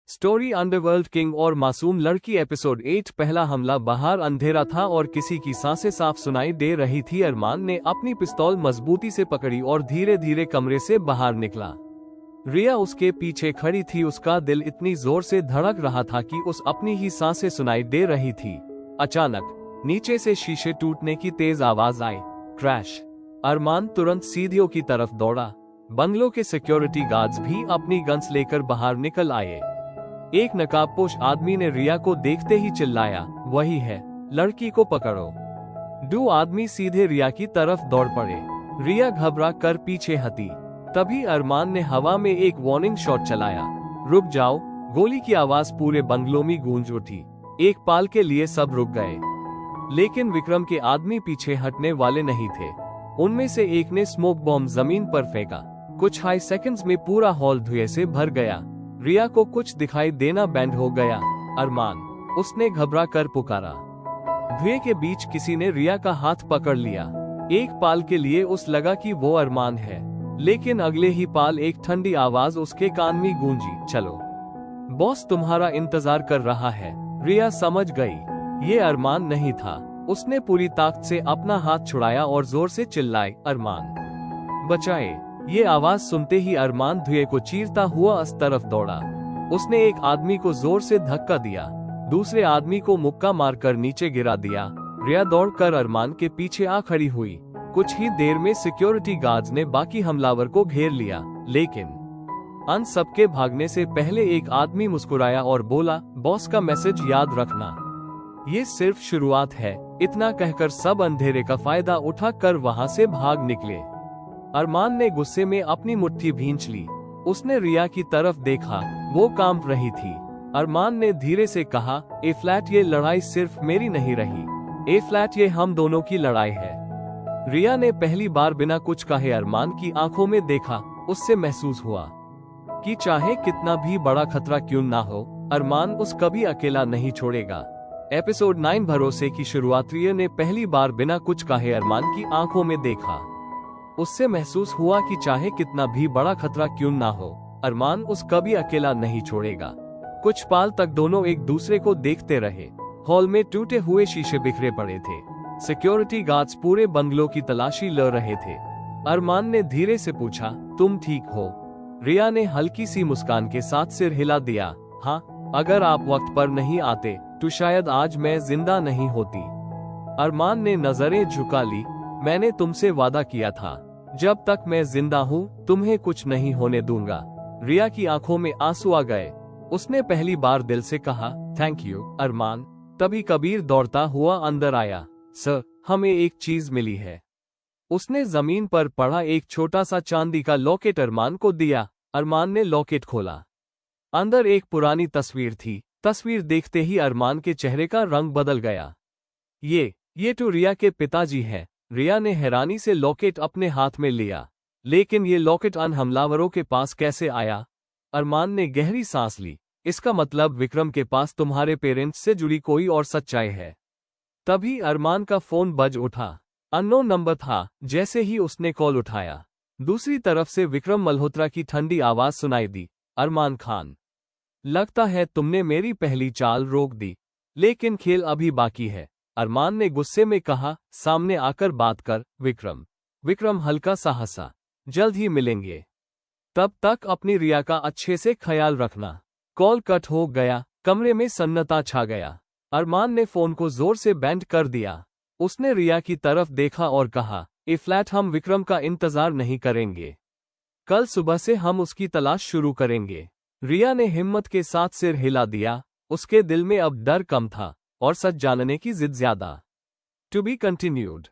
Story underworld king और मासूम लड़की एपिसोड 8। पहला हमला। बाहर अंधेरा था और किसी की सांसें साफ सुनाई दे रही थी। अरमान ने अपनी पिस्तौल मजबूती से पकड़ी और धीरे धीरे कमरे से बाहर निकला। रिया उसके पीछे खड़ी थी। उसका दिल इतनी जोर से धड़क रहा था कि उस अपनी ही सांसें सुनाई दे रही थी। अचानक नीचे से शीशे टूटने की तेज आवाज आई। क्रैश। अरमान तुरंत सीढ़ियों की तरफ दौड़ा। बंगलों के सिक्योरिटी गार्ड्स भी अपनी गन्स लेकर बाहर निकल आए। एक नकाबपोश आदमी ने रिया को देखते ही चिल्लाया, वही है, लड़की को पकड़ो। दो आदमी सीधे रिया की तरफ दौड़ पड़े। रिया घबरा कर पीछे हटी। तभी अरमान ने हवा में एक वार्निंग शॉट चलाया। रुक जाओ। गोली की आवाज पूरे बंगलों में गूंज उठी। एक पाल के लिए सब रुक गए, लेकिन विक्रम के आदमी पीछे हटने वाले नहीं थे। उनमें से एक ने स्मोक बॉम्ब जमीन पर फेंका। कुछ हाई सेकंड्स में पूरा हॉल धुएं से भर गया। रिया को कुछ दिखाई देना बंद हो गया। अरमान, उसने घबरा कर पुकारा। धुएं के बीच किसी ने रिया का हाथ पकड़ लिया। एक पाल के लिए उस लगा कि वो अरमान है, लेकिन अगले ही पाल एक ठंडी आवाज उसके कान में गूंजी, चलो, बॉस तुम्हारा इंतजार कर रहा है। रिया समझ गई, ये अरमान नहीं था। उसने पूरी ताकत से अपना हाथ छुड़ाया और जोर से चिल्लाई, अरमान बचाए। ये आवाज सुनते ही अरमान धुएं को चीरता हुआ उस तरफ दौड़ा। उसने एक आदमी को जोर से धक्का दिया, दूसरे आदमी को मुक्का मारकर नीचे गिरा दिया। रिया दौड़कर अरमान के पीछे आ खड़ी हुई। कुछ ही देर में सिक्योरिटी गार्ड्स ने बाकी हमलावर को घेर लिया, लेकिन अन सबके भागने से पहले एक आदमी मुस्कुराया और बोला, बॉस का मैसेज याद रखना। ये सिर्फ शुरुआत है। इतना कहकर सब अंधेरे का फायदा उठाकर वहां से भाग निकले। अरमान ने गुस्से में अपनी मुट्ठी भींच ली। उसने रिया की तरफ देखा, वो कांप रही थी। अरमान ने धीरे से कहा, ए फ्लैट, ये लड़ाई सिर्फ मेरी नहीं रही। ए फ्लैट, ये हम दोनों की लड़ाई है। रिया ने पहली बार बिना कुछ कहे अरमान की आंखों में देखा। उससे महसूस हुआ कि चाहे कितना भी बड़ा खतरा क्यों ना हो, अरमान उस कभी अकेला नहीं छोड़ेगा। एपिसोड 9। भरोसे की शुरुआत। रिया ने पहली बार बिना कुछ कहे अरमान की आंखों में देखा। उससे महसूस हुआ कि चाहे कितना भी बड़ा खतरा क्यों ना हो, अरमान उस कभी अकेला नहीं छोड़ेगा। कुछ पाल तक दोनों एक दूसरे को देखते रहे। हॉल में टूटे हुए शीशे बिखरे पड़े थे। सिक्योरिटी गार्ड्स पूरे बंगलों की तलाशी ले रहे थे। अरमान ने धीरे से पूछा, तुम ठीक हो? रिया ने हल्की सी मुस्कान के साथ सिर हिला दिया। हाँ, अगर आप वक्त पर नहीं आते तो शायद आज मैं जिंदा नहीं होती। अरमान ने नजरें झुका ली। मैंने तुमसे वादा किया था, जब तक मैं जिंदा हूँ तुम्हें कुछ नहीं होने दूंगा। रिया की आंखों में आंसू आ गए। उसने पहली बार दिल से कहा, थैंक यू अरमान। तभी कबीर दौड़ता हुआ अंदर आया। सर, हमें एक चीज मिली है। उसने जमीन पर पड़ा एक छोटा सा चांदी का लॉकेट अरमान को दिया। अरमान ने लॉकेट खोला। अंदर एक पुरानी तस्वीर थी। तस्वीर देखते ही अरमान के चेहरे का रंग बदल गया। ये तो रिया के पिताजी हैं। रिया ने हैरानी से लॉकेट अपने हाथ में लिया। लेकिन ये लॉकेट अन हमलावरों के पास कैसे आया? अरमान ने गहरी सांस ली। इसका मतलब विक्रम के पास तुम्हारे पेरेंट्स से जुड़ी कोई और सच्चाई है। तभी अरमान का फोन बज उठा। अननोन नंबर था। जैसे ही उसने कॉल उठाया, दूसरी तरफ से विक्रम मल्होत्रा की ठंडी आवाज सुनाई दी, अरमान खान, लगता है तुमने मेरी पहली चाल रोक दी, लेकिन खेल अभी बाकी है। अरमान ने गुस्से में कहा, सामने आकर बात कर विक्रम। विक्रम हल्का सा हंसा, जल्द ही मिलेंगे। तब तक अपनी रिया का अच्छे से ख्याल रखना। कॉल कट हो गया। कमरे में सन्नाटा छा गया। अरमान ने फोन को जोर से बैंड कर दिया। उसने रिया की तरफ देखा और कहा, ए फ्लैट, हम विक्रम का इंतजार नहीं करेंगे। कल सुबह से हम उसकी तलाश शुरू करेंगे। रिया ने हिम्मत के साथ सिर हिला दिया। उसके दिल में अब डर कम था और सच जानने की जिद ज्यादा। To be continued.